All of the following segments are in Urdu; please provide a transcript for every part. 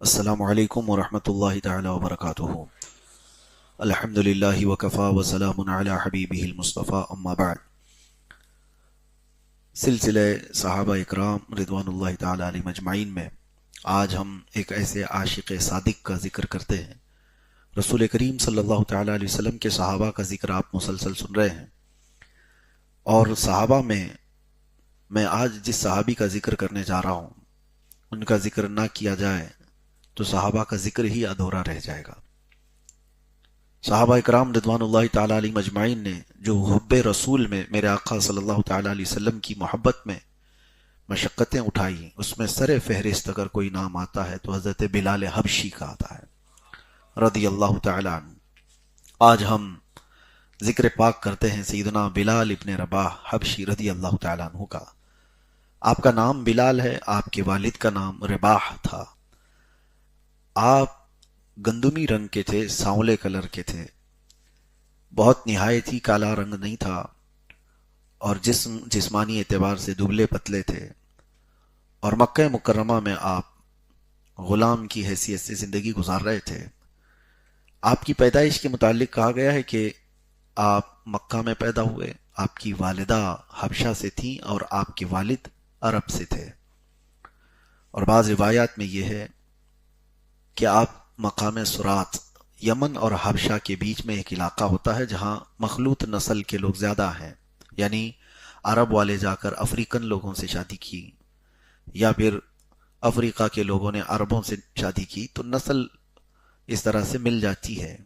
السلام علیکم ورحمۃ اللہ تعالی وبرکاتہ۔ الحمد للہ وکفا وسلام علی حبیبہ المصطفیٰ، اما بعد۔ سلسلہ صحابہ اکرام رضوان اللہ تعالی علیہم اجمعین میں آج ہم ایک ایسے عاشق صادق کا ذکر کرتے ہیں۔ رسول کریم صلی اللہ تعالی علیہ وسلم کے صحابہ کا ذکر آپ مسلسل سن رہے ہیں، اور صحابہ میں آج جس صحابی کا ذکر کرنے جا رہا ہوں ان کا ذکر نہ کیا جائے تو صحابہ کا ذکر ہی ادھورا رہ جائے گا۔ صحابہ اکرام رضوان اللہ تعالی علیہ مجمعین نے جو حب رسول میں میرے آقا صلی اللہ تعالی علیہ وسلم کی محبت میں مشقتیں اٹھائی، اس میں سر فہرست اگر کوئی نام آتا ہے تو حضرت بلال حبشی کا آتا ہے رضی اللہ تعالی عنہ۔ آج ہم ذکر پاک کرتے ہیں سیدنا بلال ابن رباح حبشی رضی اللہ تعالی عنہ کا۔ آپ کا نام بلال ہے، آپ کے والد کا نام رباح تھا۔ آپ گندمی رنگ کے تھے، سانولے کلر کے تھے، بہت نہایت ہی کالا رنگ نہیں تھا، اور جسمانی اعتبار سے دبلے پتلے تھے، اور مکہ مکرمہ میں آپ غلام کی حیثیت سے زندگی گزار رہے تھے۔ آپ کی پیدائش کے متعلق کہا گیا ہے کہ آپ مکہ میں پیدا ہوئے، آپ کی والدہ حبشہ سے تھیں اور آپ کے والد عرب سے تھے، اور بعض روایات میں یہ ہے کہ آپ مقام سرات، یمن اور حبشہ کے بیچ میں ایک علاقہ ہوتا ہے جہاں مخلوط نسل کے لوگ زیادہ ہیں، یعنی عرب والے جا کر افریقن لوگوں سے شادی کی، یا پھر افریقہ کے لوگوں نے عربوں سے شادی کی، تو نسل اس طرح سے مل جاتی ہے۔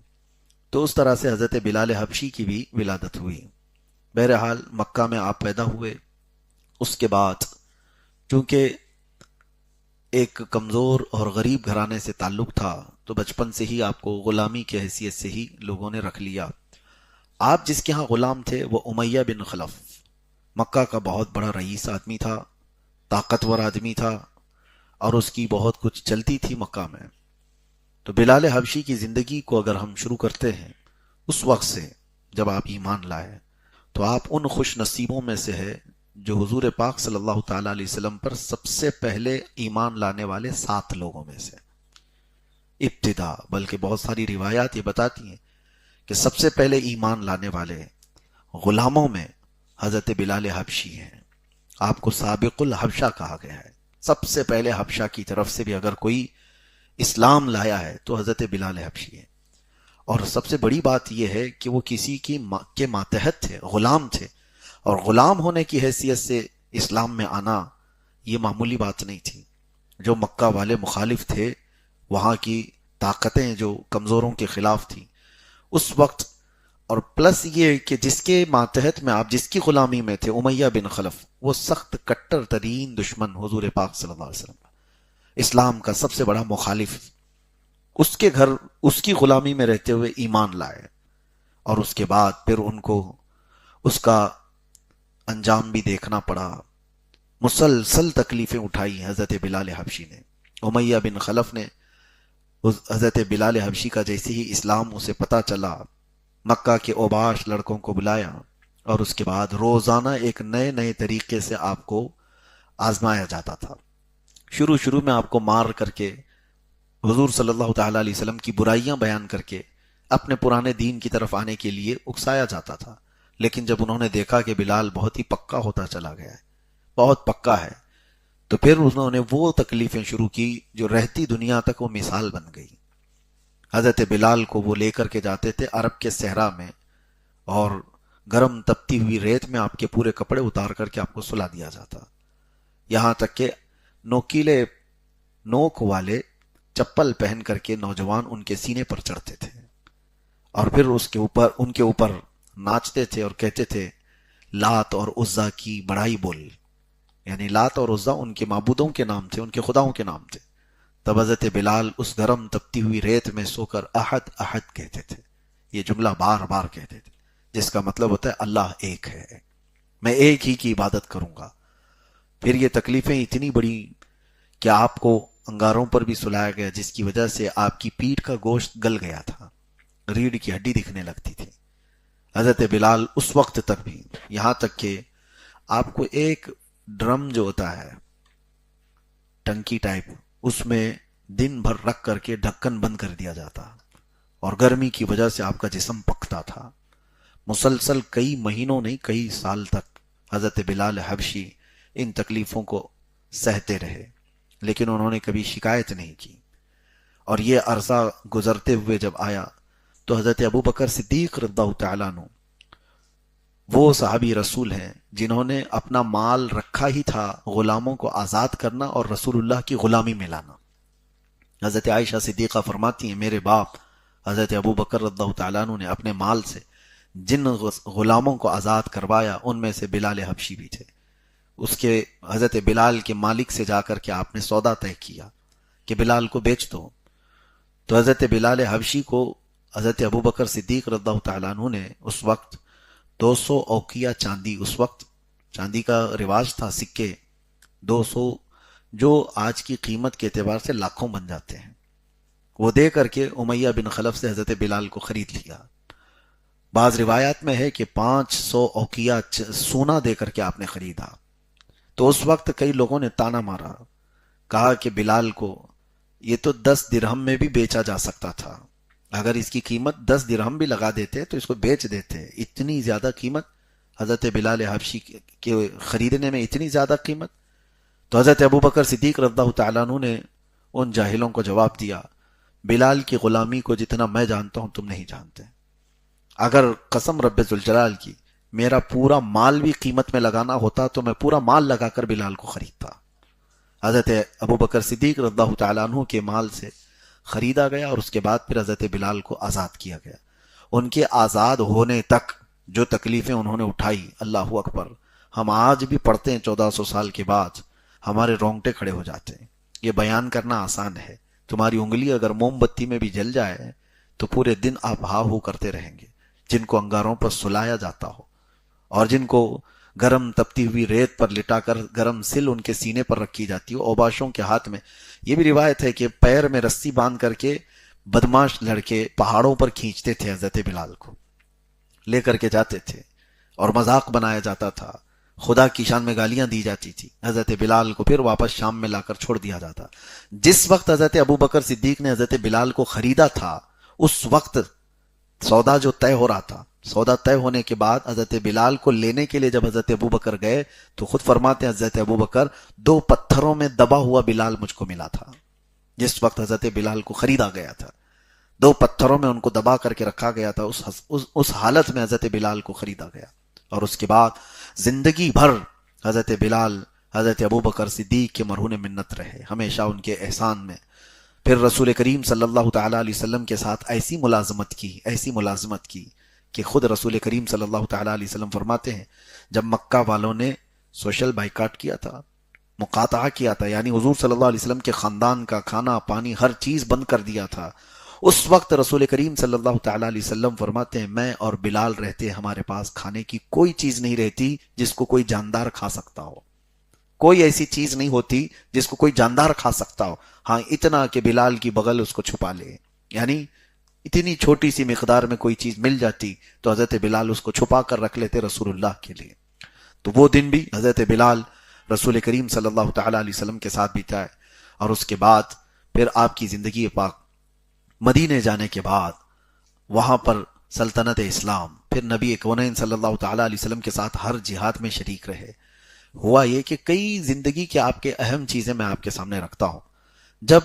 تو اس طرح سے حضرت بلال حبشی کی بھی ولادت ہوئی۔ بہرحال مکہ میں آپ پیدا ہوئے۔ اس کے بعد چونکہ ایک کمزور اور غریب گھرانے سے تعلق تھا تو بچپن سے ہی آپ کو غلامی کی حیثیت سے ہی لوگوں نے رکھ لیا۔ آپ جس کے ہاں غلام تھے وہ امیہ بن خلف، مکہ کا بہت بڑا رئیس آدمی تھا، طاقتور آدمی تھا، اور اس کی بہت کچھ چلتی تھی مکہ میں۔ تو بلال حبشی کی زندگی کو اگر ہم شروع کرتے ہیں اس وقت سے جب آپ ایمان لائے، تو آپ ان خوش نصیبوں میں سے ہے جو حضور پاک صلی اللہ تعالی علیہ وسلم پر سب سے پہلے ایمان لانے والے 7 لوگوں میں سے ابتدا، بلکہ بہت ساری روایات یہ بتاتی ہیں کہ سب سے پہلے ایمان لانے والے غلاموں میں حضرت بلال حبشی ہیں۔ آپ کو سابق الحبشہ کہا گیا ہے۔ سب سے پہلے حبشہ کی طرف سے بھی اگر کوئی اسلام لایا ہے تو حضرت بلال حبشی ہے۔ اور سب سے بڑی بات یہ ہے کہ وہ کسی کے ماتحت تھے، غلام تھے، اور غلام ہونے کی حیثیت سے اسلام میں آنا یہ معمولی بات نہیں تھی۔ جو مکہ والے مخالف تھے، وہاں کی طاقتیں جو کمزوروں کے خلاف تھیں اس وقت، اور پلس یہ کہ جس کے ماتحت میں آپ جس کی غلامی میں تھے امیہ بن خلف، وہ سخت کٹر ترین دشمن حضور پاک صلی اللہ علیہ وسلم، اسلام کا سب سے بڑا مخالف، اس کے گھر اس کی غلامی میں رہتے ہوئے ایمان لائے، اور اس کے بعد پھر ان کو اس کا انجام بھی دیکھنا پڑا۔ مسلسل تکلیفیں اٹھائی حضرت بلال حبشی نے۔ امیہ بن خلف نے حضرت بلال حبشی کا جیسے ہی اسلام اسے پتہ چلا، مکہ کے اوباش لڑکوں کو بلایا، اور اس کے بعد روزانہ ایک نئے نئے طریقے سے آپ کو آزمایا جاتا تھا۔ شروع میں آپ کو مار کر کے، حضور صلی اللہ تعالی علیہ وسلم کی برائیاں بیان کر کے اپنے پرانے دین کی طرف آنے کے لیے اکسایا جاتا تھا، لیکن جب انہوں نے دیکھا کہ بلال بہت ہی پکا ہوتا چلا گیا ہے، بہت پکا ہے، تو پھر انہوں نے وہ تکلیفیں شروع کی جو رہتی دنیا تک وہ مثال بن گئی۔ حضرت بلال کو وہ لے کر کے جاتے تھے عرب کے صحرا میں، اور گرم تپتی ہوئی ریت میں آپ کے پورے کپڑے اتار کر کے آپ کو سلا دیا جاتا، یہاں تک کہ نوکیلے نوک والے چپل پہن کر کے نوجوان ان کے سینے پر چڑھتے تھے، اور پھر ان کے اوپر ناچتے تھے اور کہتے تھے لات اور عزا کی بڑائی بول، یعنی لات اور عزا ان کے معبودوں کے نام تھے، ان کے خداؤں کے نام تھے۔ تب حضرت بلال اس گرم تپتی ہوئی ریت میں سو کر احد احد کہتے تھے، یہ جملہ بار بار کہتے تھے، جس کا مطلب ہوتا ہے اللہ ایک ہے، میں ایک ہی کی عبادت کروں گا۔ پھر یہ تکلیفیں اتنی بڑی کہ آپ کو انگاروں پر بھی سلایا گیا، جس کی وجہ سے آپ کی پیٹھ کا گوشت گل گیا تھا، ریڑھ کی ہڈی دکھنے لگتی تھی۔ حضرت بلال اس وقت تک بھی، یہاں تک کہ آپ کو ایک ڈرم جو ہوتا ہے ٹنکی ٹائپ، اس میں دن بھر رکھ کر کے ڈھکن بند کر دیا جاتا اور گرمی کی وجہ سے آپ کا جسم پکتا تھا۔ مسلسل کئی مہینوں نہیں کئی سال تک حضرت بلال حبشی ان تکلیفوں کو سہتے رہے، لیکن انہوں نے کبھی شکایت نہیں کی۔ اور یہ عرصہ گزرتے ہوئے جب آیا تو حضرت ابو بکر صدیق رضی اللہ تعالیٰ عنہ وہ صحابی رسول ہیں جنہوں نے اپنا مال رکھا ہی تھا غلاموں کو آزاد کرنا اور رسول اللہ کی غلامی میں لانا۔ حضرت عائشہ صدیقہ فرماتی ہیں میرے باپ حضرت ابو بکر رضی اللہ تعالیٰ عنہ نے اپنے مال سے جن غلاموں کو آزاد کروایا ان میں سے بلال حبشی بھی تھے۔ اس کے حضرت بلال کے مالک سے جا کر کے آپ نے سودا طے کیا کہ بلال کو بیچ دو، تو حضرت بلال حبشی کو حضرت ابو بکر صدیق رضی اللہ تعالیٰ عنہ نے اس وقت 200 اوقیہ چاندی، اس وقت چاندی کا رواج تھا، سکے 200 جو آج کی قیمت کے اعتبار سے لاکھوں بن جاتے ہیں، وہ دے کر کے امیہ بن خلف سے حضرت بلال کو خرید لیا۔ بعض روایات میں ہے کہ 500 اوقیہ سونا دے کر کے آپ نے خریدا۔ تو اس وقت کئی لوگوں نے تانا مارا، کہا کہ بلال کو یہ تو 10 درہم میں بھی بیچا جا سکتا تھا، اگر اس کی قیمت 10 درہم بھی لگا دیتے تو اس کو بیچ دیتے، اتنی زیادہ قیمت حضرت بلال حبشی کے خریدنے میں، اتنی زیادہ قیمت۔ تو حضرت ابو بکر صدیق رضی اللہ تعالیٰ عنہ نے ان جاہلوں کو جواب دیا بلال کی غلامی کو جتنا میں جانتا ہوں تم نہیں جانتے، اگر قسم رب ذوالجلال کی میرا پورا مال بھی قیمت میں لگانا ہوتا تو میں پورا مال لگا کر بلال کو خریدتا۔ حضرت ابو بکر صدیق رضی اللہ تعالیٰ عنہ کے مال سے خریدا گیا اور اس کے بعد پھر حضرت بلال کو آزاد کیا گیا۔ ان کے آزاد ہونے تک جو تکلیفیں انہوں نے اٹھائی، اللہ اکبر، ہم آج بھی پڑھتے ہیں 1400 سال کے بعد ہمارے رونگٹے کھڑے ہو جاتے ہیں۔ یہ بیان کرنا آسان ہے، تمہاری انگلی اگر موم بتی میں بھی جل جائے تو پورے دن آپ ہا ہو کرتے رہیں گے۔ جن کو انگاروں پر سلایا جاتا ہو اور جن کو گرم تپتی ہوئی ریت پر لٹا کر گرم سل ان کے سینے پر رکھی جاتی ہو، اوباشوں کے ہاتھ میں، یہ بھی روایت ہے کہ پیر میں رسی باندھ کر کے بدماش لڑکے پہاڑوں پر کھینچتے تھے، حضرت بلال کو لے کر کے جاتے تھے اور مذاق بنایا جاتا تھا، خدا کی شان میں گالیاں دی جاتی تھی، حضرت بلال کو پھر واپس شام میں لا کر چھوڑ دیا جاتا۔ جس وقت حضرت ابو بکر صدیق نے حضرت بلال کو خریدا تھا اس وقت سودا جو طے ہو رہا تھا، سودا طے ہونے کے بعد حضرت بلال کو لینے کے لیے جب حضرت ابو بکر گئے تو خود فرماتے ہیں حضرت ابو بکر 2 پتھروں میں دبا ہوا بلال مجھ کو ملا تھا۔ جس وقت حضرت بلال کو خریدا گیا تھا 2 پتھروں میں ان کو دبا کر کے رکھا گیا تھا، اس حالت میں حضرت بلال کو خریدا گیا۔ اور اس کے بعد زندگی بھر حضرت بلال حضرت ابو بکر صدیق کے مرہون منت رہے، ہمیشہ ان کے احسان میں۔ پھر رسول کریم صلی اللہ تعالیٰ علیہ وسلم کے ساتھ ایسی ملازمت کی کہ خود رسول کریم صلی اللہ تعالیٰ علیہ وسلم فرماتے ہیں جب مکہ والوں نے سوشل بائیکاٹ کیا تھا، مقاطعہ کیا تھا، یعنی حضور صلی اللہ علیہ وسلم کے خاندان کا کھانا پانی ہر چیز بند کر دیا تھا، اس وقت رسول کریم صلی اللہ تعالیٰ علیہ وسلم فرماتے ہیں میں اور بلال رہتے ہمارے پاس کھانے کی کوئی چیز نہیں رہتی جس کو کوئی جاندار کھا سکتا ہو، کوئی ایسی چیز نہیں ہوتی جس کو کوئی جاندار کھا سکتا ہو، ہاں اتنا کہ بلال کی بغل اس کو چھپا لے، یعنی اتنی چھوٹی سی مقدار میں کوئی چیز مل جاتی تو حضرت بلال اس کو چھپا کر رکھ لیتے رسول اللہ کے لیے۔ تو وہ دن بھی حضرت بلال رسول کریم صلی اللہ تعالیٰ علیہ وسلم کے ساتھ بیتا ہے۔ اور اس کے بعد پھر آپ کی زندگی پاک مدینے جانے کے بعد وہاں پر سلطنت اسلام، پھر نبی کونین صلی اللہ تعالیٰ علیہ وسلم کے ساتھ ہر جہاد میں شریک رہے۔ ہوا یہ کہ کئی زندگی کے آپ کے اہم چیزیں میں آپ کے سامنے رکھتا ہوں۔ جب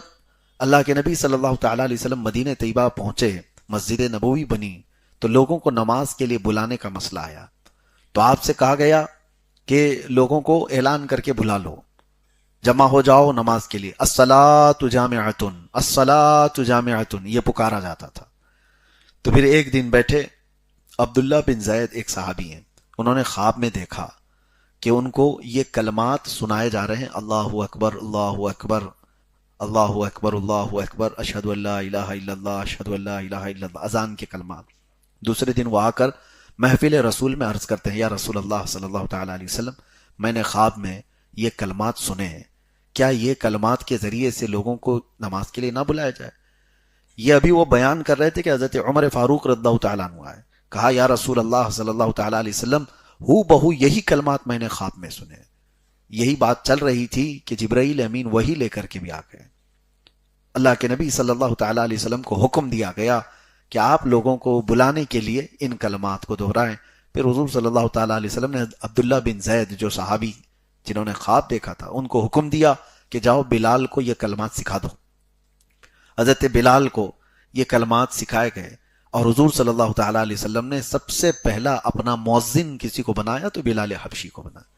اللہ کے نبی صلی اللہ تعالیٰ علیہ وسلم مدینہ طیبہ پہنچے، مسجد نبوی بنی، تو لوگوں کو نماز کے لیے بلانے کا مسئلہ آیا، تو آپ سے کہا گیا کہ لوگوں کو اعلان کر کے بلا لو، جمع ہو جاؤ نماز کے لیے، الصلاۃ جامعۃ، الصلاۃ جامعۃ، یہ پکارا جاتا تھا۔ تو پھر ایک دن بیٹھے عبداللہ بن زید ایک صحابی ہیں، انہوں نے خواب میں دیکھا کہ ان کو یہ کلمات سنائے جا رہے ہیں، اللہ اکبر اللہ اکبر اللہ اکبر اللہ اکبر، اشہد ان لا الہ الا اللہ اشہد ان لا الہ الا اللہ، اذان کے کلمات۔ دوسرے دن وہ آ کر محفل رسول میں عرض کرتے ہیں یا رسول اللہ صلی اللہ تعالیٰ علیہ وسلم، میں نے خواب میں یہ کلمات سنے ہیں، کیا یہ کلمات کے ذریعے سے لوگوں کو نماز کے لیے نہ بلایا جائے؟ یہ ابھی وہ بیان کر رہے تھے کہ حضرت عمر فاروق رضی اللہ تعالیٰ عنہ آئے، کہا یا رسول اللہ صلی اللہ تعالیٰ علیہ وسلم ہو بہو یہی کلمات میں نے خواب میں سنے، یہی بات چل رہی تھی کہ جبرائیل امین وہی لے کر کے بھی آ گئے۔ اللہ کے نبی صلی اللہ تعالیٰ علیہ وسلم کو حکم دیا گیا کہ آپ لوگوں کو بلانے کے لیے ان کلمات کو دہرائیں۔ پھر حضور صلی اللہ تعالیٰ علیہ وسلم نے عبداللہ بن زید جو صحابی جنہوں نے خواب دیکھا تھا ان کو حکم دیا کہ جاؤ بلال کو یہ کلمات سکھا دو۔ حضرت بلال کو یہ کلمات سکھائے گئے اور حضور صلی اللہ تعالیٰ علیہ وسلم نے سب سے پہلا اپنا مؤذن کسی کو بنایا تو بلال حبشی کو بنایا۔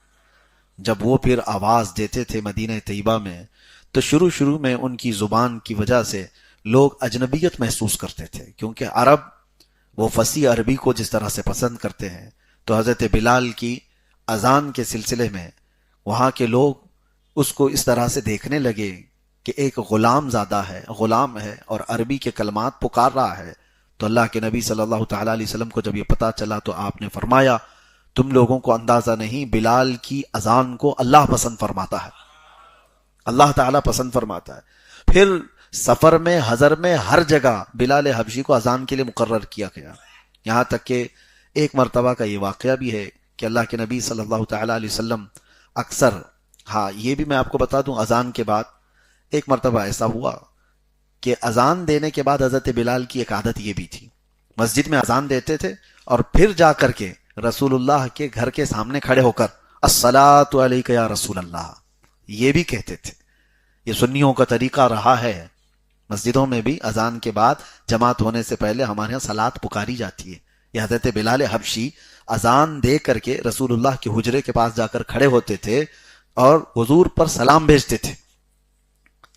جب وہ پھر آواز دیتے تھے مدینہ طیبہ میں تو شروع میں ان کی زبان کی وجہ سے لوگ اجنبیت محسوس کرتے تھے، کیونکہ عرب وہ فصیح عربی کو جس طرح سے پسند کرتے ہیں، تو حضرت بلال کی اذان کے سلسلے میں وہاں کے لوگ اس کو اس طرح سے دیکھنے لگے کہ ایک غلام زادہ ہے، غلام ہے اور عربی کے کلمات پکار رہا ہے۔ تو اللہ کے نبی صلی اللہ تعالیٰ علیہ وسلم کو جب یہ پتا چلا تو آپ نے فرمایا تم لوگوں کو اندازہ نہیں، بلال کی اذان کو اللہ پسند فرماتا ہے، اللہ تعالیٰ پسند فرماتا ہے۔ پھر سفر میں، حضر میں، ہر جگہ بلال حبشی کو اذان کے لیے مقرر کیا گیا، یہاں تک کہ ایک مرتبہ کا یہ واقعہ بھی ہے کہ اللہ کے نبی صلی اللہ تعالیٰ علیہ وسلم اکثر، ہاں یہ بھی میں آپ کو بتا دوں، اذان کے بعد ایک مرتبہ ایسا ہوا کہ اذان دینے کے بعد حضرت بلال کی ایک عادت یہ بھی تھی، مسجد میں اذان دیتے تھے اور پھر جا کر کے رسول اللہ کے گھر کے سامنے کھڑے ہو کر الصلاۃ علیک یا رسول اللہ یہ بھی کہتے تھے۔ یہ سنیوں کا طریقہ رہا ہے، مسجدوں میں بھی اذان کے بعد جماعت ہونے سے پہلے ہمارے یہاں صلاۃ پکاری جاتی ہے۔ یہ حضرت بلال حبشی اذان دے کر کے رسول اللہ کے حجرے کے پاس جا کر کھڑے ہوتے تھے اور حضور پر سلام بھیجتے تھے۔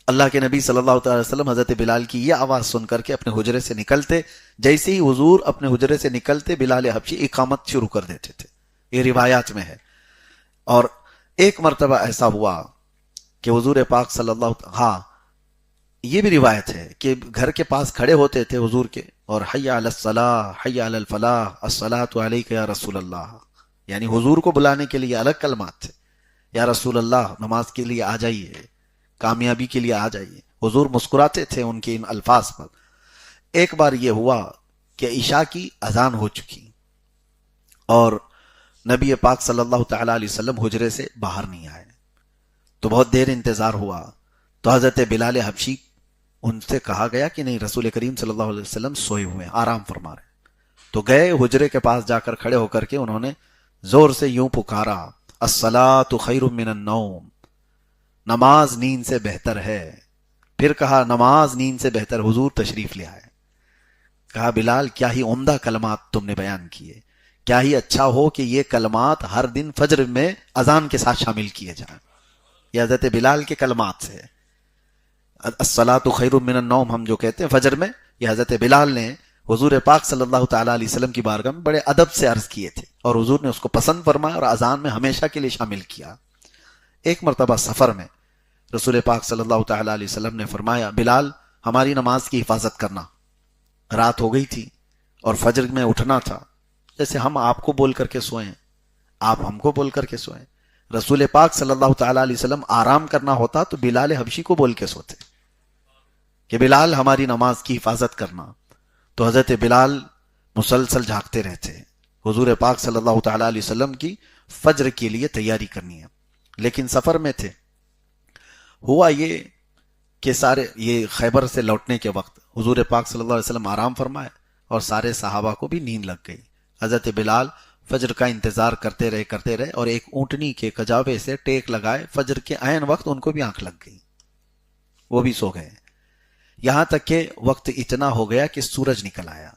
اللہ کے نبی صلی اللہ علیہ وسلم حضرت بلال کی یہ آواز سن کر کے اپنے حجرے سے نکلتے، جیسے ہی حضور اپنے حجرے سے نکلتے بلال حبشی اقامت شروع کر دیتے تھے، یہ روایات میں ہے۔ اور ایک مرتبہ ایسا ہوا کہ حضور پاک صلی اللہ، ہاں یہ بھی روایت ہے کہ گھر کے پاس کھڑے ہوتے تھے حضور کے اور حی علی الصلاح حی علی الفلاح الصلاۃ علیک یا رسول اللہ، یعنی حضور کو بلانے کے لیے الگ کلمات تھے، یا رسول اللہ نماز کے لیے آ جائیے، کامیابی کے لیے آ جائیے۔ حضور مسکراتے تھے ان کے ان الفاظ پر۔ ایک بار یہ ہوا کہ عشاء کی اذان ہو چکی اور نبی پاک صلی اللہ تعالیٰ علیہ وسلم حجرے سے باہر نہیں آئے، تو بہت دیر انتظار ہوا، تو حضرت بلال حبشی ان سے کہا گیا کہ نہیں، رسول کریم صلی اللہ علیہ وسلم سوئے ہوئے ہیں، آرام فرما رہے ہیں۔ تو گئے حجرے کے پاس جا کر کھڑے ہو کر کے انہوں نے زور سے یوں پکارا الصلاۃ خیر من النوم، نماز نیند سے بہتر ہے۔ پھر کہا نماز نیند سے بہتر، حضور تشریف لے آئے۔ کہا بلال کیا ہی عمدہ کلمات تم نے بیان کیے، کیا ہی اچھا ہو کہ یہ کلمات ہر دن فجر میں اذان کے ساتھ شامل کیے جائیں۔ یہ حضرت بلال کے کلمات سے، الصلاۃ خیر من النوم ہم جو کہتے ہیں فجر میں، یہ حضرت بلال نے حضور پاک صلی اللہ تعالیٰ علیہ وسلم کی بارگاہ میں بڑے ادب سے عرض کیے تھے اور حضور نے اس کو پسند فرمایا اور اذان میں ہمیشہ کے لیے شامل کیا۔ ایک مرتبہ سفر میں رسول پاک صلی اللہ تعالیٰ علیہ وسلم نے فرمایا بلال ہماری نماز کی حفاظت کرنا، رات ہو گئی تھی اور فجر میں اٹھنا تھا، جیسے ہم آپ کو بول کر کے سوئیں، آپ ہم کو بول کر کے سوئیں۔ رسول پاک صلی اللہ تعالیٰ علیہ وسلم آرام کرنا ہوتا تو بلال حبشی کو بول کے سوتے کہ بلال ہماری نماز کی حفاظت کرنا، تو حضرت بلال مسلسل جھاگتے رہتے، حضور پاک صلی اللہ تعالیٰ علیہ وسلم کی فجر کے لیے تیاری کرنی ہے، لیکن سفر میں تھے۔ ہوا یہ کہ سارے یہ خیبر سے لوٹنے کے وقت حضور پاک صلی اللہ علیہ وسلم آرام فرمائے اور سارے صحابہ کو بھی نیند لگ گئی۔ حضرت بلال فجر کا انتظار کرتے رہے اور ایک اونٹنی کے کجاوے سے ٹیک لگائے، فجر کے عین وقت ان کو بھی آنکھ لگ گئی، وہ بھی سو گئے، یہاں تک کہ وقت اتنا ہو گیا کہ سورج نکل آیا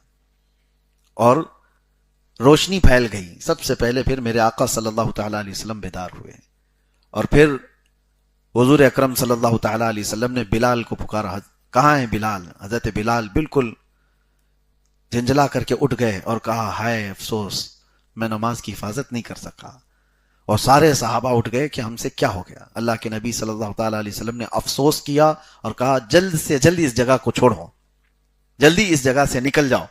اور روشنی پھیل گئی۔ سب سے پہلے پھر میرے آقا صلی اللہ تعالیٰ علیہ وسلم بیدار ہوئے اور پھر حضور اکرم صلی اللہ تعالیٰ علیہ وسلم نے بلال کو پکارا، کہاں ہے بلال؟ حضرت بلال بالکل جھنجھلا کر کے اٹھ گئے اور کہا ہائے افسوس، میں نماز کی حفاظت نہیں کر سکا۔ اور سارے صحابہ اٹھ گئے کہ ہم سے کیا ہو گیا۔ اللہ کے نبی صلی اللہ تعالیٰ علیہ وسلم نے افسوس کیا اور کہا جلد سے جلد اس جگہ کو چھوڑو، جلدی اس جگہ سے نکل جاؤ۔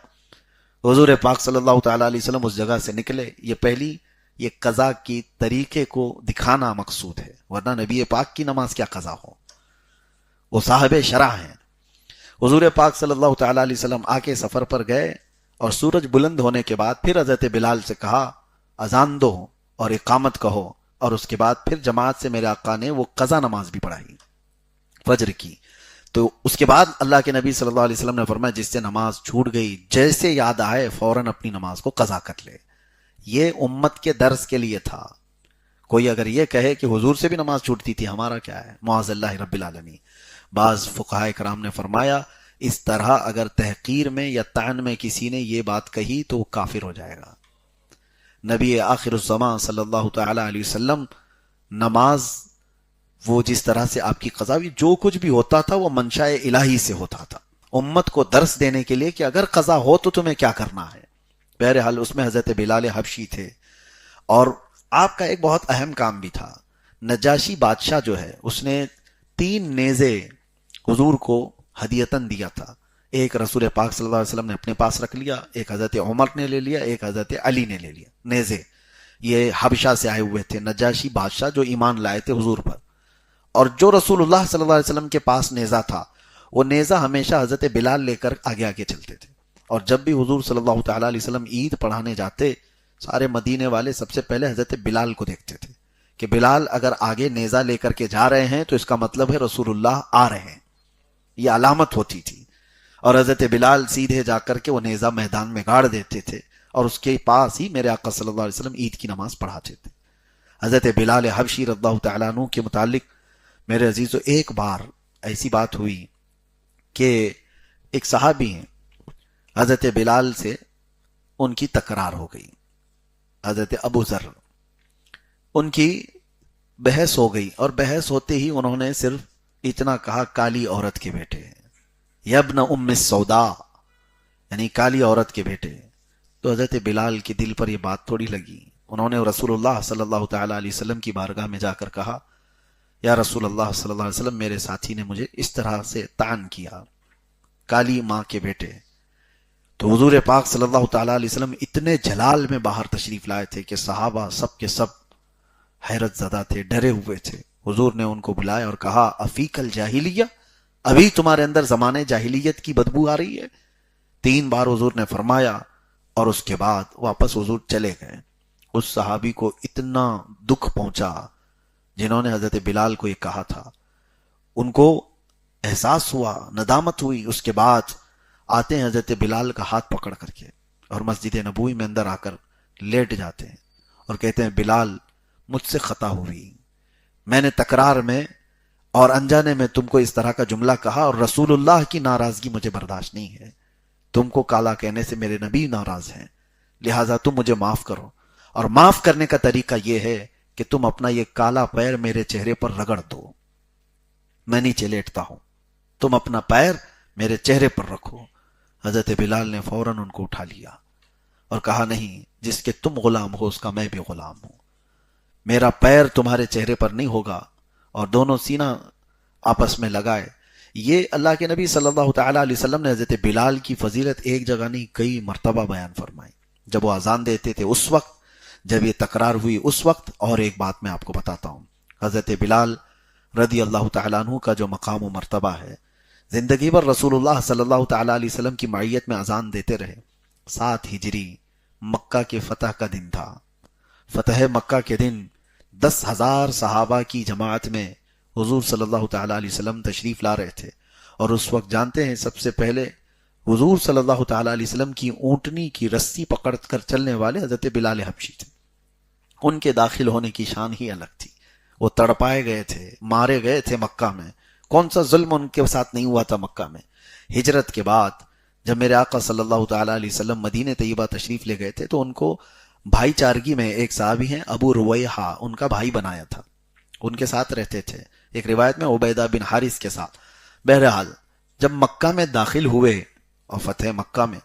حضور پاک صلی اللہ تعالیٰ علیہ وسلم اس جگہ سے نکلے۔ یہ پہلی یہ قضا کی طریقے کو دکھانا مقصود ہے، ورنہ نبی پاک کی نماز کیا قضا ہو، وہ صاحب شرع ہیں۔ حضور پاک صلی اللہ تعالیٰ علیہ وسلم آکے سفر پر گئے اور سورج بلند ہونے کے بعد پھر حضرت بلال سے کہا اذان دو اور اقامت کہو، اور اس کے بعد پھر جماعت سے میرے آقا نے وہ قضا نماز بھی پڑھائی فجر کی۔ تو اس کے بعد اللہ کے نبی صلی اللہ علیہ وسلم نے فرمایا جس سے نماز چھوٹ گئی جیسے یاد آئے فوراً اپنی نماز کو قضا کر لے. یہ امت کے درس کے لیے تھا. کوئی اگر یہ کہے کہ حضور سے بھی نماز چھوٹتی تھی، ہمارا کیا ہے، معاذ اللہ رب العالمین. بعض فقہاء کرام نے فرمایا اس طرح اگر تحقیر میں یا طعن میں کسی نے یہ بات کہی تو وہ کافر ہو جائے گا. نبی آخر الزمان صلی اللہ تعالی علیہ وسلم نماز وہ جس طرح سے آپ کی قضا ہوئی، جو کچھ بھی ہوتا تھا وہ منشاء الہی سے ہوتا تھا، امت کو درس دینے کے لیے کہ اگر قضا ہو تو تمہیں کیا کرنا ہے. بہرحال اس میں حضرت بلال حبشی تھے، اور آپ کا ایک بہت اہم کام بھی تھا. نجاشی بادشاہ جو ہے اس نے 3 نیزے حضور کو ہدیتاً دیا تھا. ایک رسول پاک صلی اللہ علیہ وسلم نے اپنے پاس رکھ لیا، ایک حضرت عمر نے لے لیا، ایک حضرت علی نے لے لیا. نیزے یہ حبشہ سے آئے ہوئے تھے، نجاشی بادشاہ جو ایمان لائے تھے حضور پر. اور جو رسول اللہ صلی اللہ علیہ وسلم کے پاس نیزہ تھا وہ نیزہ ہمیشہ حضرت بلال لے کر آگے آگے چلتے تھے. اور جب بھی حضور صلی اللہ تعالی علیہ وسلم عید پڑھانے جاتے، سارے مدینے والے سب سے پہلے حضرت بلال کو دیکھتے تھے کہ بلال اگر آگے نیزہ لے کر کے جا رہے ہیں تو اس کا مطلب ہے رسول اللہ آ رہے ہیں. یہ علامت ہوتی تھی. اور حضرت بلال سیدھے جا کر کے وہ نیزہ میدان میں گاڑ دیتے تھے اور اس کے پاس ہی میرے آقا صلی اللہ علیہ وسلم عید کی نماز پڑھاتے تھے. حضرت بلال حبشی رضی اللہ تعالیٰ عنہ کے متعلق میرے عزیزو ایک بار ایسی بات ہوئی کہ ایک صحابی ہیں، حضرت بلال سے ان کی تکرار ہو گئی. حضرت ابو ذر، ان کی بحث ہو گئی، اور بحث ہوتے ہی انہوں نے صرف اتنا کہا کالی عورت کے بیٹے، یبن ام السودا، یعنی کالی عورت کے بیٹے. تو حضرت بلال کے دل پر یہ بات تھوڑی لگی. انہوں نے رسول اللہ صلی اللہ تعالی علیہ وسلم کی بارگاہ میں جا کر کہا یا رسول اللہ صلی اللہ علیہ وسلم، میرے ساتھی نے مجھے اس طرح سے طعن کیا، کالی ماں کے بیٹے. تو حضور پاک صلی اللہ تعالی علیہ وسلم اتنے جلال میں باہر تشریف لائے تھے کہ صحابہ سب کے سب حیرت زدہ تھے، ڈرے ہوئے تھے. حضور نے ان کو بلایا اور کہا افیک الجاہلیہ، ابھی تمہارے اندر زمانے جاہلیت کی بدبو آ رہی ہے. 3 بار حضور نے فرمایا اور اس کے بعد واپس حضور چلے گئے. اس صحابی کو اتنا دکھ پہنچا جنہوں نے حضرت بلال کو یہ کہا تھا. ان کو احساس ہوا، ندامت ہوئی. اس کے بعد آتے ہیں حضرت بلال کا ہاتھ پکڑ کر کے اور مسجد نبوی میں اندر آ کر لیٹ جاتے ہیں اور کہتے ہیں بلال مجھ سے خطا ہوئی، میں نے تکرار میں اور انجانے میں تم کو اس طرح کا جملہ کہا، اور رسول اللہ کی ناراضگی مجھے برداشت نہیں ہے. تم کو کالا کہنے سے میرے نبی ناراض ہیں، لہٰذا تم مجھے معاف کرو. اور معاف کرنے کا طریقہ یہ ہے کہ تم اپنا یہ کالا پیر میرے چہرے پر رگڑ دو. میں نیچے لیٹتا ہوں، تم اپنا پیر میرے چہرے پر رکھو. حضرت بلال نے فوراً ان کو اٹھا لیا اور کہا نہیں، جس کے تم غلام ہو اس کا میں بھی غلام ہوں. میرا پیر تمہارے چہرے پر نہیں ہوگا. اور دونوں سینہ آپس میں لگائے. یہ اللہ کے نبی صلی اللہ تعالی علیہ وسلم نے حضرت بلال کی فضیلت ایک جگہ نہیں کئی مرتبہ بیان فرمائی. جب وہ اذان دیتے تھے اس وقت، جب یہ تکرار ہوئی اس وقت. اور ایک بات میں آپ کو بتاتا ہوں، حضرت بلال رضی اللہ تعالیٰ عنہ کا جو مقام و مرتبہ ہے، زندگی بھر رسول اللہ صلی اللہ تعالیٰ علیہ وسلم کی معیت میں اذان دیتے رہے. 7 ہجری مکہ کے فتح کا دن تھا. فتح مکہ کے دن 10,000 صحابہ کی جماعت میں حضور صلی اللہ تعالیٰ علیہ وسلم تشریف لا رہے تھے. اور اس وقت جانتے ہیں سب سے پہلے حضور صلی اللہ تعالیٰ علیہ وسلم کی اونٹنی کی رسی پکڑ کر چلنے والے حضرت بلال حبشی تھے. ان کے داخل ہونے کی شان ہی الگ تھی. وہ تڑپائے گئے تھے، مارے گئے تھے مکہ میں. کون سا ظلم ان کے ساتھ نہیں ہوا تھا مکہ میں. ہجرت کے بعد جب میرے آقا صلی اللہ تعالیٰ علیہ وسلم مدینہ طیبہ تشریف لے گئے تھے تو ان کو بھائی چارگی میں ایک صحابی ہیں ابو رویحہ، ان کا بھائی بنایا تھا. ان کے ساتھ رہتے تھے. ایک روایت میں عبیدہ بن حارث کے ساتھ. بہرحال جب مکہ میں داخل ہوئے اور فتح مکہ میں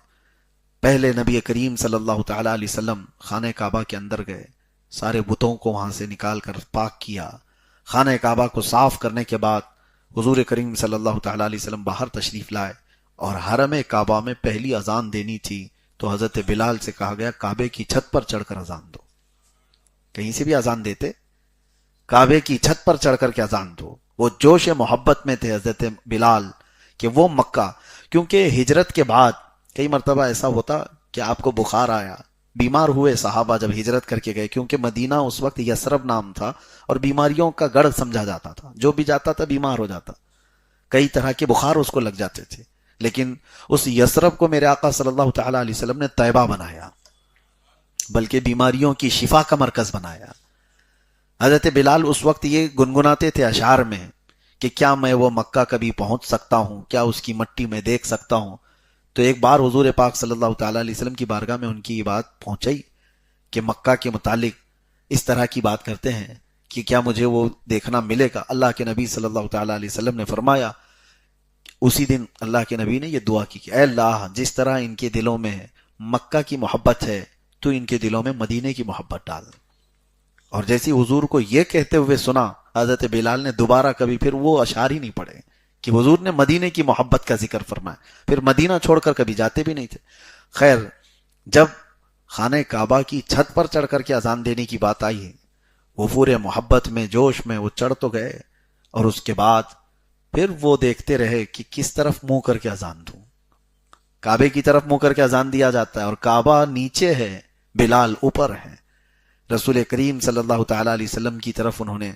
پہلے نبی کریم صلی اللہ تعالیٰ علیہ وسلم خانہ کعبہ کے اندر گئے، سارے بتوں کو وہاں سے نکال کر پاک کیا. خانہ کعبہ کو صاف کرنے کے بعد حضور کریم صلی اللہ تعالیٰ علیہ وسلم باہر تشریف لائے اور حرم کعبہ میں پہلی اذان دینی تھی تو حضرت بلال سے کہا گیا کعبے کی چھت پر چڑھ کر اذان دو. کہیں سے بھی اذان دیتے، کعبے کی چھت پر چڑھ کر کے اذان دو. وہ جوش محبت میں تھے حضرت بلال کہ وہ مکہ، کیونکہ ہجرت کے بعد کئی مرتبہ ایسا ہوتا کہ آپ کو بخار آیا، بیمار ہوئے صحابہ جب ہجرت کر کے گئے، کیونکہ مدینہ اس وقت یثرب نام تھا اور بیماریوں کا گڑھ سمجھا جاتا تھا، جو بھی جاتا تھا بیمار ہو جاتا. کئی طرح کے بخار اس کو لگ جاتے تھے، لیکن اس یثرب کو میرے آقا صلی اللہ تعالی علیہ وسلم نے طیبہ بنایا، بلکہ بیماریوں کی شفا کا مرکز بنایا۔ حضرت بلال اس وقت یہ گنگناتے تھے اشعار میں کہ کیا میں وہ مکہ کبھی پہنچ سکتا ہوں، کیا اس کی مٹی میں دیکھ سکتا ہوں۔ تو ایک بار حضور پاک صلی اللہ تعالی علیہ وسلم کی بارگاہ میں ان کی یہ بات پہنچی کہ مکہ کے متعلق اس طرح کی بات کرتے ہیں کہ کیا مجھے وہ دیکھنا ملے گا۔ اللہ کے نبی صلی اللہ تعالی علیہ وسلم نے فرمایا، اسی دن اللہ کے نبی نے یہ دعا کی کہ اے اللہ، جس طرح ان کے دلوں میں مکہ کی محبت ہے تو ان کے دلوں میں مدینے کی محبت ڈال۔ اور جیسی حضور کو یہ کہتے ہوئے سنا، حضرت بلال نے دوبارہ کبھی پھر وہ اشعار ہی نہیں پڑھے کہ حضور نے مدینے کی محبت کا ذکر فرمایا، پھر مدینہ چھوڑ کر کبھی جاتے بھی نہیں تھے۔ خیر، جب خانہ کعبہ کی چھت پر چڑھ کر کے اذان دینے کی بات آئی ہے، وہ پورے محبت میں جوش میں وہ چڑھ تو گئے، اور اس کے بعد پھر وہ دیکھتے رہے کہ کس طرف منہ کر کے اذان دوں۔ کعبے کی طرف منہ کر کے اذان دیا جاتا ہے اور کعبہ نیچے ہے، بلال اوپر ہے۔ رسول کریم صلی اللہ تعالی علیہ وسلم کی طرف انہوں نے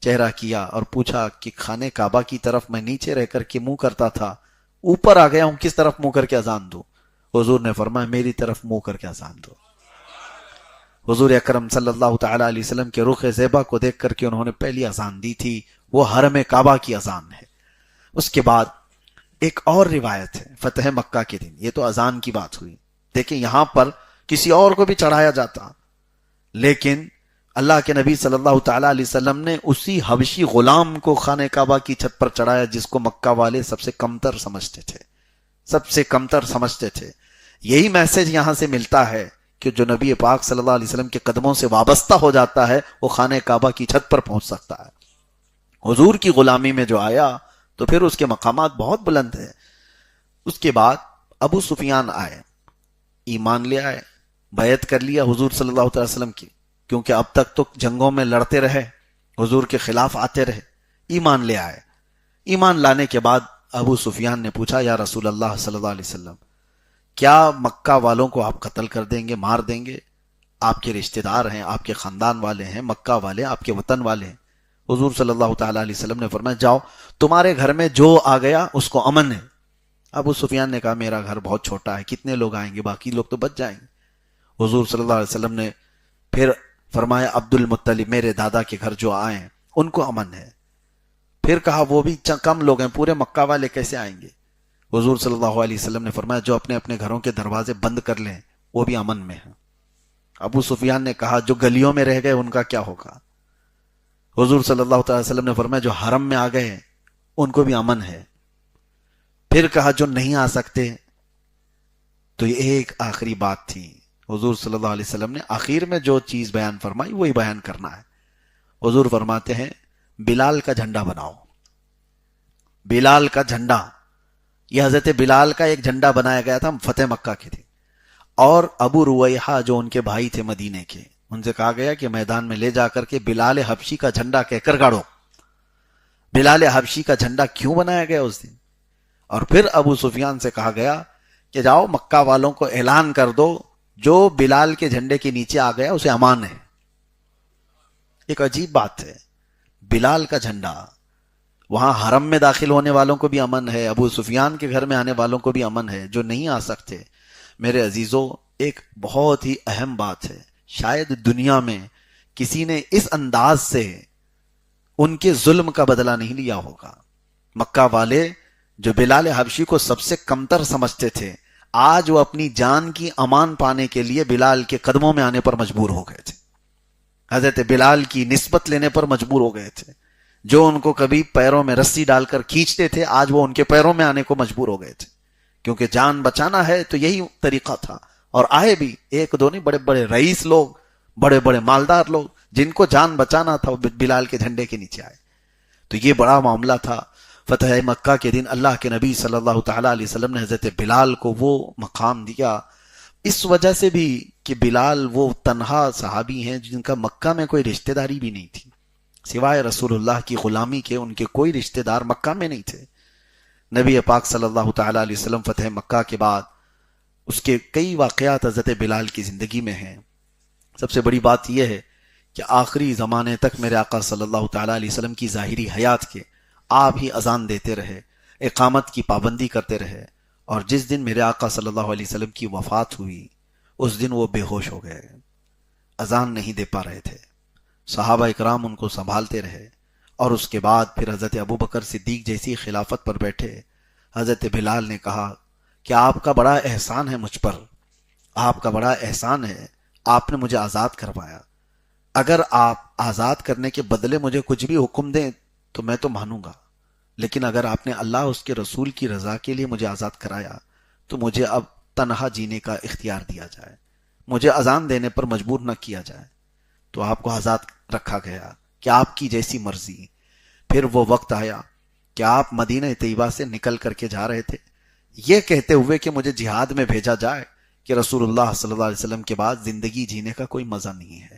چہرہ کیا اور پوچھا کہ خانہ کعبہ کی طرف میں نیچے رہ کر کے منہ کرتا تھا، اوپر آ گیا ہوں، کس طرف منہ کر کے اذان دوں؟ حضور نے فرمایا میری طرف منہ کر کے اذان دو۔ حضور اکرم صلی اللہ تعالی علیہ وسلم کے رخ زیبا کو دیکھ کر کے انہوں نے پہلی اذان دی تھی، وہ حرم کعبہ کی اذان ہے۔ اس کے بعد ایک اور روایت ہے فتح مکہ کے دن، یہ تو اذان کی بات ہوئی، دیکھیں یہاں پر کسی اور کو بھی چڑھایا جاتا، لیکن اللہ کے نبی صلی اللہ تعالی علیہ وسلم نے اسی حبشی غلام کو خانہ کعبہ کی چھت پر چڑھایا جس کو مکہ والے سب سے کمتر سمجھتے تھے، سب سے کمتر سمجھتے تھے۔ یہی میسج یہاں سے ملتا ہے کہ جو نبی پاک صلی اللہ علیہ وسلم کے قدموں سے وابستہ ہو جاتا ہے وہ خانہ کعبہ کی چھت پر پہنچ سکتا ہے۔ حضور کی غلامی میں جو آیا تو پھر اس کے مقامات بہت بلند ہیں۔ اس کے بعد ابو سفیان آئے، ایمان لے آئے، بیعت کر لیا حضور صلی اللہ علیہ وسلم کی، کیونکہ اب تک تو جنگوں میں لڑتے رہے، حضور کے خلاف آتے رہے، ایمان لے آئے۔ ایمان لانے کے بعد ابو سفیان نے پوچھا یا رسول اللہ صلی اللہ علیہ وسلم، کیا مکہ والوں کو آپ قتل کر دیں گے، مار دیں گے؟ آپ کے رشتہ دار ہیں، آپ کے خاندان والے ہیں، مکہ والے آپ کے وطن والے ہیں۔ حضور صلی اللہ تعالی علیہ وسلم نے فرمایا جاؤ، تمہارے گھر میں جو آ گیا اس کو امن ہے۔ ابو سفیان نے کہا میرا گھر بہت چھوٹا ہے، کتنے لوگ آئیں گے، باقی لوگ تو بچ جائیں گے۔ حضور صلی اللہ علیہ وسلم نے پھر فرمایا عبد المطلب میرے دادا کے گھر جو آئیں ان کو امن ہے۔ پھر کہا وہ بھی کم لوگ ہیں، پورے مکہ والے کیسے آئیں گے؟ حضور صلی اللہ علیہ وسلم نے فرمایا جو اپنے اپنے گھروں کے دروازے بند کر لیں وہ بھی امن میں ہیں۔ ابو سفیان نے کہا جو گلیوں میں رہ گئے ان کا کیا ہوگا؟ حضور صلی اللہ تعالی وسلم نے فرمایا جو حرم میں آ گئے ان کو بھی امن ہے۔ پھر کہا جو نہیں آ سکتے، تو یہ ایک آخری بات تھی۔ حضور صلی اللہ علیہ وسلم نے آخر میں جو چیز بیان فرمائی وہی بیان کرنا ہے۔ حضور فرماتے ہیں بلال کا جھنڈا بناؤ۔ بلال کا جھنڈا، یہ حضرت بلال کا ایک جھنڈا بنایا گیا تھا فتح مکہ کے دن، اور ابو رویحہ جو ان کے بھائی تھے مدینے کے، ان سے کہا گیا کہ میدان میں لے جا کر کے بلال حبشی کا جھنڈا کہہ کر گاڑو۔ بلال حبشی کا جھنڈا کیوں بنایا گیا اس دن؟ اور پھر ابو سفیان سے کہا گیا کہ جاؤ مکہ والوں کو اعلان کر دو جو بلال کے جھنڈے کے نیچے آ گیا اسے امان ہے۔ ایک عجیب بات ہے، بلال کا جھنڈا، وہاں حرم میں داخل ہونے والوں کو بھی امن ہے، ابو سفیان کے گھر میں آنے والوں کو بھی امن ہے، جو نہیں آ سکتے۔ میرے عزیزوں، ایک بہت ہی اہم بات ہے، شاید دنیا میں کسی نے اس انداز سے ان کے ظلم کا بدلہ نہیں لیا ہوگا۔ مکہ والے جو بلال حبشی کو سب سے کمتر سمجھتے تھے، آج وہ اپنی جان کی امان پانے کے لیے بلال کے قدموں میں آنے پر مجبور ہو گئے تھے، حضرت بلال کی نسبت لینے پر مجبور ہو گئے تھے۔ جو ان کو کبھی پیروں میں رسی ڈال کر کھینچتے تھے، آج وہ ان کے پیروں میں آنے کو مجبور ہو گئے تھے، کیونکہ جان بچانا ہے تو یہی طریقہ تھا۔ اور آئے بھی ایک دو نہیں، بڑے بڑے رئیس لوگ، بڑے بڑے مالدار لوگ جن کو جان بچانا تھا وہ بلال کے جھنڈے کے نیچے آئے۔ تو یہ بڑا معاملہ تھا۔ فتح مکہ کے دن اللہ کے نبی صلی اللہ تعالی علیہ وسلم نے حضرت بلال کو وہ مقام دیا، اس وجہ سے بھی کہ بلال وہ تنہا صحابی ہیں جن کا مکہ میں کوئی رشتہ داری بھی نہیں تھی، سوائے رسول اللہ کی غلامی کے ان کے کوئی رشتہ دار مکہ میں نہیں تھے۔ نبی پاک صلی اللہ تعالی علیہ وسلم فتح مکہ کے بعد اس کے کئی واقعات حضرت بلال کی زندگی میں ہیں۔ سب سے بڑی بات یہ ہے کہ آخری زمانے تک میرے آقا صلی اللہ تعالی علیہ وسلم کی ظاہری حیات کے آپ ہی اذان دیتے رہے، اقامت کی پابندی کرتے رہے، اور جس دن میرے آقا صلی اللہ علیہ وسلم کی وفات ہوئی اس دن وہ بے ہوش ہو گئے، اذان نہیں دے پا رہے تھے۔ صحابہ اکرام ان کو سنبھالتے رہے، اور اس کے بعد پھر حضرت ابوبکر صدیق جیسی خلافت پر بیٹھے۔ حضرت بلال نے کہا کہ آپ کا بڑا احسان ہے مجھ پر، آپ کا بڑا احسان ہے، آپ نے مجھے آزاد کروایا، اگر آپ آزاد کرنے کے بدلے مجھے کچھ بھی حکم دیں تو میں تو مانوں گا، لیکن اگر آپ نے اللہ اس کے رسول کی رضا کے لیے مجھے آزاد کرایا تو مجھے اب تنہا جینے کا اختیار دیا جائے، مجھے اذان دینے پر مجبور نہ کیا جائے۔ تو آپ کو آزاد رکھا گیا کہ آپ کی جیسی مرضی۔ پھر وہ وقت آیا کہ آپ مدینہ طیبہ سے نکل کر کے جا رہے تھے، یہ کہتے ہوئے کہ مجھے جہاد میں بھیجا جائے کہ رسول اللہ صلی اللہ علیہ وسلم کے بعد زندگی جینے کا کوئی مزہ نہیں ہے،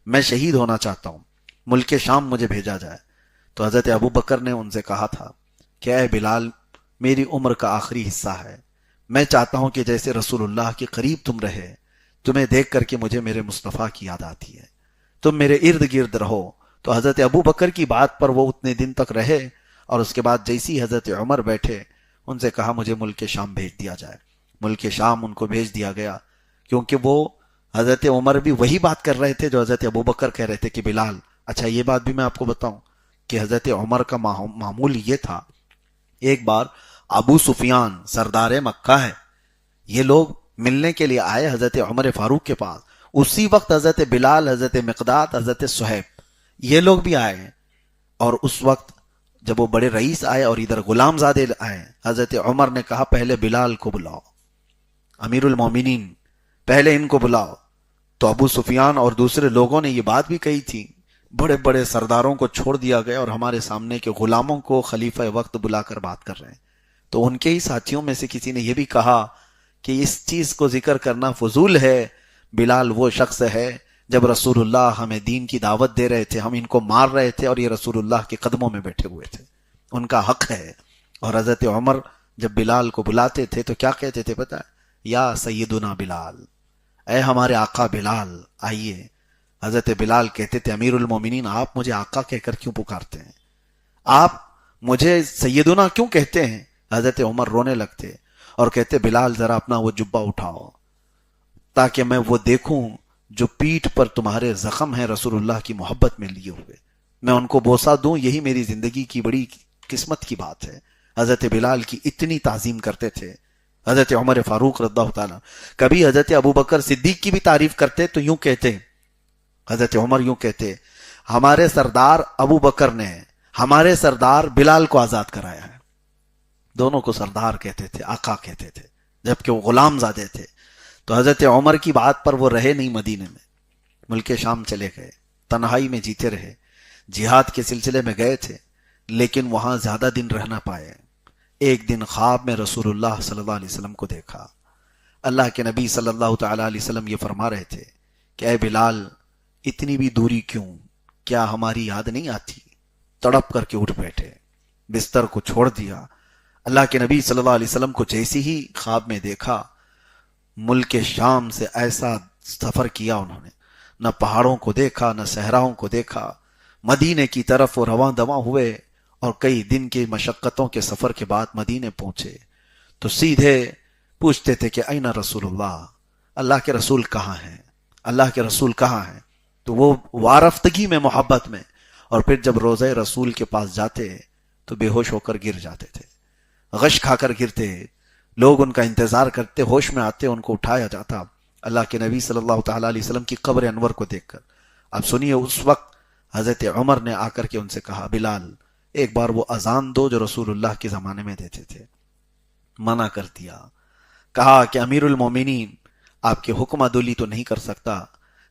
میں شہید ہونا چاہتا ہوں، ملک شام مجھے بھیجا جائے۔ تو حضرت ابوبکر نے ان سے کہا تھا کہ اے بلال، میری عمر کا آخری حصہ ہے، میں چاہتا ہوں کہ جیسے رسول اللہ کے قریب تم رہے، تمہیں دیکھ کر کے مجھے میرے مصطفیٰ کی یاد آتی ہے، تم میرے ارد گرد رہو۔ تو حضرت ابوبکر کی بات پر وہ اتنے دن تک رہے، اور اس کے بعد جیسی حضرت عمر بیٹھے ان سے کہا مجھے ملک شام بھیج دیا جائے۔ ملک شام ان کو بھیج دیا گیا، کیونکہ وہ حضرت عمر بھی وہی بات کر رہے تھے جو حضرت ابوبکر کہہ رہے تھے کہ بلال، اچھا یہ بات بھی میں آپ کو بتاؤں کہ حضرت عمر کا معمول یہ تھا، ایک بار ابو سفیان سردار مکہ ہے، یہ لوگ ملنے کے لیے آئے حضرت عمر فاروق کے پاس، اسی وقت حضرت بلال، حضرت مقداد، حضرت صہیب یہ لوگ بھی آئے ہیں، اور اس وقت جب وہ بڑے رئیس آئے اور ادھر غلام زادے آئے، حضرت عمر نے کہا پہلے بلال کو بلاؤ، امیر المومنین پہلے ان کو بلاؤ۔ تو ابو سفیان اور دوسرے لوگوں نے یہ بات بھی کہی تھی، بڑے بڑے سرداروں کو چھوڑ دیا گیا اور ہمارے سامنے کے غلاموں کو خلیفہ وقت بلا کر بات کر رہے ہیں۔ تو ان کے ہی ساتھیوں میں سے کسی نے یہ بھی کہا کہ اس چیز کو ذکر کرنا فضول ہے، بلال وہ شخص ہے جب رسول اللہ ہمیں دین کی دعوت دے رہے تھے، ہم ان کو مار رہے تھے اور یہ رسول اللہ کے قدموں میں بیٹھے ہوئے تھے، ان کا حق ہے۔ اور حضرت عمر جب بلال کو بلاتے تھے تو کیا کہتے تھے پتہ ہے؟ یا سیدنا بلال، اے ہمارے آقا بلال آئیے۔ حضرت بلال کہتے تھے امیر المومنین آپ مجھے آقا کہہ کر کیوں پکارتے ہیں، آپ مجھے سیدنا کیوں کہتے ہیں؟ حضرت عمر رونے لگتے اور کہتے بلال ذرا اپنا وہ جبہ اٹھاؤ تاکہ میں وہ دیکھوں جو پیٹھ پر تمہارے زخم ہیں رسول اللہ کی محبت میں لیے ہوئے، میں ان کو بوسہ دوں، یہی میری زندگی کی بڑی قسمت کی بات ہے۔ حضرت بلال کی اتنی تعظیم کرتے تھے۔ حضرت عمر فاروق رضی اللہ تعالیٰ کبھی حضرت ابوبکر صدیق کی بھی تعریف کرتے تو یوں کہتے، حضرت عمر یوں کہتے ہمارے سردار ابو بکر نے ہمارے سردار بلال کو آزاد کرایا ہے۔ دونوں کو سردار کہتے تھے، آقا کہتے تھے، جبکہ وہ غلام زادے تھے۔ تو حضرت عمر کی بات پر وہ رہے نہیں، مدینے میں ملک شام چلے گئے، تنہائی میں جیتے رہے، جہاد کے سلسلے میں گئے تھے لیکن وہاں زیادہ دن رہ نہ پائے۔ ایک دن خواب میں رسول اللہ صلی اللہ علیہ وسلم کو دیکھا، اللہ کے نبی صلی اللہ تعالی علیہ وسلم یہ فرما رہے تھے کہ اے بلال اتنی بھی دوری کیوں، کیا ہماری یاد نہیں آتی؟ تڑپ کر کے اٹھ بیٹھے، بستر کو چھوڑ دیا۔ اللہ کے نبی صلی اللہ علیہ وسلم کو جیسی ہی خواب میں دیکھا، ملک شام سے ایسا سفر کیا انہوں نے، نہ پہاڑوں کو دیکھا نہ صحراؤں کو دیکھا، مدینے کی طرف وہ رواں دواں ہوئے، اور کئی دن کی مشقتوں کے سفر کے بعد مدینے پہنچے تو سیدھے پوچھتے تھے کہ این رسول اللہ، اللہ کے رسول کہاں ہیں، اللہ کے رسول کہاں ہیں؟ تو وہ وارفتگی میں، محبت میں، اور پھر جب روضہ رسول کے پاس جاتے تو بے ہوش ہو کر گر جاتے تھے، غش کھا کر گرتے، لوگ ان کا انتظار کرتے، ہوش میں آتے، ان کو اٹھایا جاتا اللہ کے نبی صلی اللہ تعالی علیہ وسلم کی قبر انور کو دیکھ کر۔ اب سنیے، اس وقت حضرت عمر نے آ کر کے ان سے کہا بلال ایک بار وہ اذان دو جو رسول اللہ کے زمانے میں دیتے تھے۔ منع کر دیا، کہا کہ امیر المومنین آپ کے حکم عدولی تو نہیں کر سکتا،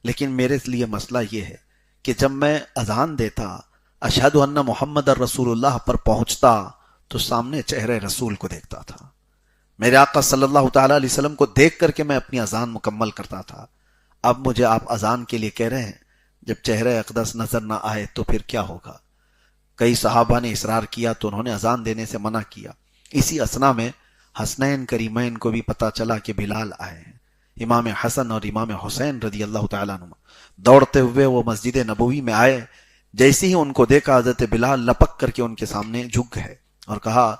لیکن میرے لیے مسئلہ یہ ہے کہ جب میں اذان دیتا اشہد ان محمد رسول اللہ پر پہنچتا تو سامنے چہرے رسول کو دیکھتا تھا، میرے آقا صلی اللہ تعالی علیہ وسلم کو دیکھ کر کے میں اپنی اذان مکمل کرتا تھا۔ اب مجھے آپ اذان کے لیے کہہ رہے ہیں، جب چہرے اقدس نظر نہ آئے تو پھر کیا ہوگا؟ کئی صحابہ نے اصرار کیا تو انہوں نے اذان دینے سے منع کیا۔ اسی اثنا میں حسنین کریمین کو بھی پتا چلا کہ بلال آئے ہیں۔ امام حسن اور امام حسین رضی اللہ تعالیٰ عنہ دوڑتے ہوئے وہ مسجد نبوی میں آئے، جیسے ہی ان کو دیکھا حضرت بلال لپک کر کے ان کے سامنے جھک گئے اور کہا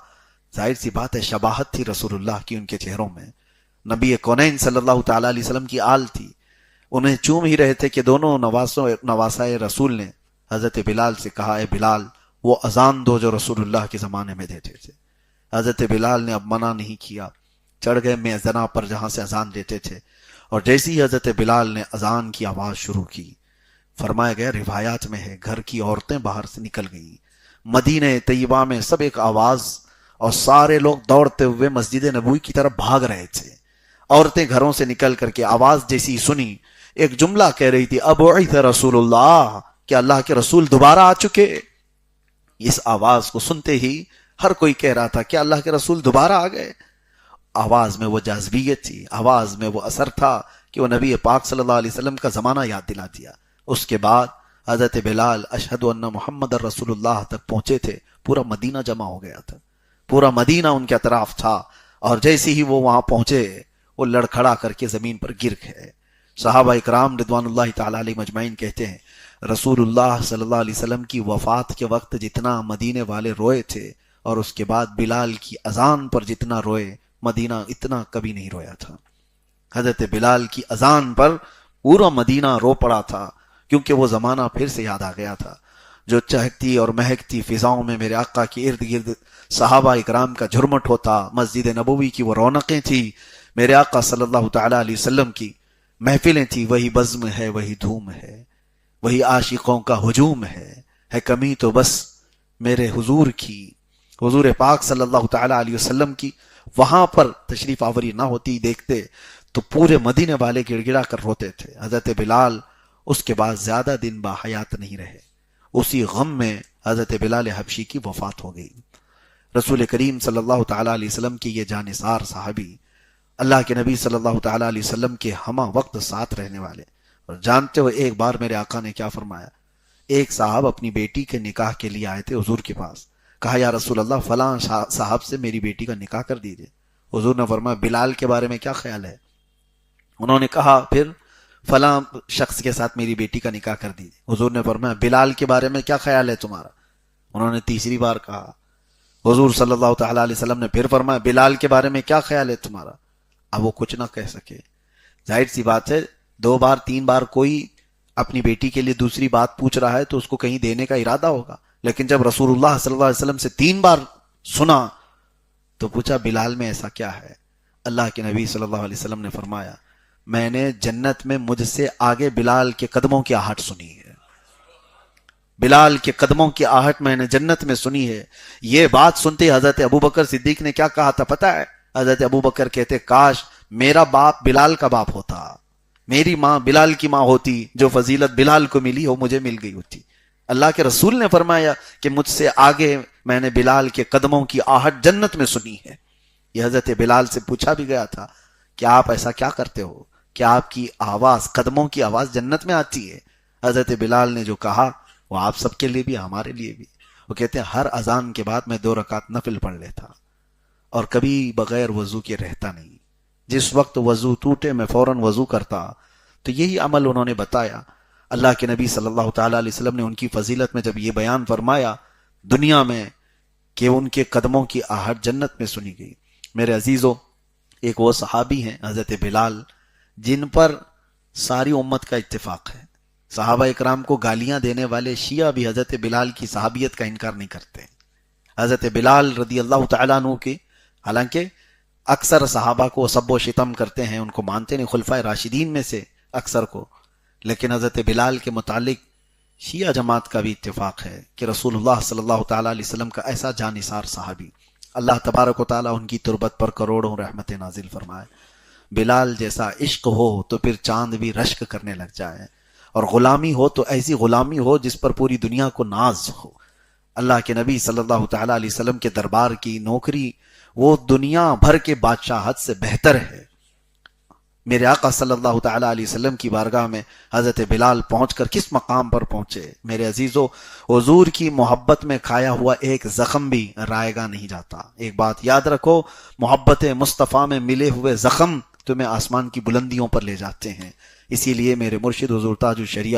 ظاہر سی بات ہے شباہت تھی رسول اللہ کی ان کے چہروں میں. نبی کونین صلی اللہ تعالیٰ علیہ وسلم کی آل تھی. انہیں چوم ہی رہے تھے کہ دونوں نواسائے رسول نے حضرت بلال سے کہا اے بلال وہ اذان دو جو رسول اللہ کے زمانے میں دیتے تھے. حضرت بلال نے اب منع نہیں کیا, چڑھ گئے میزنا پر جہاں سے اذان دیتے تھے, اور جیسی ہی حضرت بلال نے اذان کی آواز شروع کی, فرمایا گیا روایات میں ہے گھر کی عورتیں باہر سے نکل گئیں. مدینہ طیبہ میں سب ایک آواز, اور سارے لوگ دوڑتے ہوئے مسجد نبوی کی طرف بھاگ رہے تھے. عورتیں گھروں سے نکل کر کے آواز جیسی سنی, ایک جملہ کہہ رہی تھی ابعث رسول اللہ, کہ اللہ کے رسول دوبارہ آ چکے. اس آواز کو سنتے ہی ہر کوئی کہہ رہا تھا کہ اللہ کے رسول دوبارہ آ گئے. آواز میں وہ جاذبیت تھی, آواز میں وہ اثر تھا کہ وہ نبی پاک صلی اللہ علیہ وسلم کا زمانہ یاد دلا دیا. اس کے بعد حضرت بلال اشہد ان محمد رسول اللہ تک پہنچے تھے. پورا مدینہ جمع ہو گیا تھا, پورا مدینہ ان کے اطراف تھا, اور جیسے ہی وہ وہاں پہنچے وہ لڑکھڑا کر کے زمین پر گر گئے. صحابہ اکرام رضوان اللہ تعالی علیہ مجمعین کہتے ہیں رسول اللہ صلی اللہ علیہ وسلم کی وفات کے وقت جتنا مدینے والے روئے تھے, اور اس کے بعد بلال کی اذان پر جتنا روئے, مدینہ اتنا کبھی نہیں رویا تھا. حضرت بلال کی اذان پر پورا مدینہ رو پڑا تھا, کیونکہ وہ زمانہ پھر سے یاد آ گیا تھا جو چہکتی اور مہکتی فضاؤں میں میرے آقا کی ارد گرد صحابہ اکرام کا جھرمٹ ہوتا, مسجد نبوی کی وہ رونقیں تھی, میرے آقا صلی اللہ تعالی علیہ وسلم کی محفلیں تھی. وہی بزم ہے, وہی دھوم ہے, وہی عاشقوں کا ہجوم ہے کمی تو بس میرے حضور کی, حضور پاک صلی اللہ تعالی علیہ وسلم کی وہاں پر تشریف آوری نہ ہوتی دیکھتے تو پورے مدینے والے گڑ گڑا کر روتے تھے. حضرت بلال اس کے بعد زیادہ دن باحیات نہیں رہے. اسی غم میں حضرت بلال حبشی کی وفات ہو گئی. رسول کریم صلی اللہ تعالی علیہ وسلم کی یہ جانثار صحابی, اللہ کے نبی صلی اللہ تعالی علیہ وسلم کے ہمہ وقت ساتھ رہنے والے, اور جانتے ہو ایک بار میرے آقا نے کیا فرمایا. ایک صاحب اپنی بیٹی کے نکاح کے لیے آئے تھے حضور کے پاس, کہا یا رسول اللہ فلاں صاحب سے میری بیٹی کا نکاح کر دیجئے. حضور نے فرمایا بلال کے بارے میں کیا خیال ہے. انہوں نے کہا پھر فلاں شخص کے ساتھ میری بیٹی کا نکاح کر دیجئے. حضور نے فرمایا بلال کے بارے میں کیا خیال ہے تمہارا. انہوں نے تیسری بار کہا. حضور صلی اللہ تعالی علیہ وسلم نے پھر فرمایا بلال کے بارے میں کیا خیال ہے تمہارا. اب وہ کچھ نہ کہہ سکے. ظاہر سی بات ہے 2 بار 3 بار کوئی اپنی بیٹی کے لیے دوسری بات پوچھ رہا ہے تو اس کو کہیں دینے کا ارادہ ہوگا, لیکن جب رسول اللہ صلی اللہ علیہ وسلم سے 3 بار سنا تو پوچھا بلال میں ایسا کیا ہے. اللہ کے نبی صلی اللہ علیہ وسلم نے فرمایا میں نے جنت میں مجھ سے آگے بلال کے قدموں کی آہٹ سنی ہے. بلال کے قدموں کی آہٹ میں نے جنت میں سنی ہے. یہ بات سنتے حضرت ابوبکر صدیق نے کیا کہا تھا پتہ ہے. حضرت ابوبکر کہتے کاش میرا باپ بلال کا باپ ہوتا, میری ماں بلال کی ماں ہوتی, جو فضیلت بلال کو ملی ہو مجھے مل گئی ہوتی. اللہ کے رسول نے فرمایا کہ مجھ سے آگے میں نے بلال کے قدموں کی آہٹ جنت میں سنی ہے. یہ حضرت بلال سے پوچھا بھی گیا تھا کہ آپ ایسا کیا کرتے ہو کہ آپ کی آواز, قدموں کی آواز جنت میں آتی ہے. حضرت بلال نے جو کہا وہ آپ سب کے لیے بھی ہمارے لیے بھی. وہ کہتے ہیں ہر اذان کے بعد میں 2 رکعت نفل پڑھ لیتا, اور کبھی بغیر وضو کے رہتا نہیں. جس وقت وضو ٹوٹے میں فوراً وضو کرتا. تو یہی عمل انہوں نے بتایا. اللہ کے نبی صلی اللہ تعالی علیہ وسلم نے ان کی فضیلت میں جب یہ بیان فرمایا دنیا میں کہ ان کے قدموں کی آہٹ جنت میں سنی گئی. میرے عزیزو, ایک وہ صحابی ہیں حضرت بلال جن پر ساری امت کا اتفاق ہے. صحابہ اکرام کو گالیاں دینے والے شیعہ بھی حضرت بلال کی صحابیت کا انکار نہیں کرتے. حضرت بلال رضی اللہ تعالیٰ عنہ کی, حالانکہ اکثر صحابہ کو سب و شتم کرتے ہیں, ان کو مانتے نہیں, خلفائے راشدین میں سے اکثر کو, لیکن حضرت بلال کے متعلق شیعہ جماعت کا بھی اتفاق ہے کہ رسول اللہ صلی اللہ تعالیٰ علیہ وسلم کا ایسا جانثار صحابی, اللہ تبارک و تعالیٰ ان کی تربت پر کروڑوں رحمت نازل فرمائے. بلال جیسا عشق ہو تو پھر چاند بھی رشک کرنے لگ جائے, اور غلامی ہو تو ایسی غلامی ہو جس پر پوری دنیا کو ناز ہو. اللہ کے نبی صلی اللہ تعالیٰ علیہ وسلم کے دربار کی نوکری وہ دنیا بھر کے بادشاہت سے بہتر ہے. میرے آقا صلی اللہ تعالیٰ علیہ وسلم کی بارگاہ میں حضرت بلال پہنچ کر کس مقام پر پہنچے. میرے عزیزو, حضور کی محبت میں کھایا ہوا ایک زخم بھی رائے گا نہیں جاتا. ایک بات یاد رکھو, محبت مصطفیٰ میں ملے ہوئے زخم تمہیں آسمان کی بلندیوں پر لے جاتے ہیں. اسی لیے میرے مرشد حضور تاج الشریعہ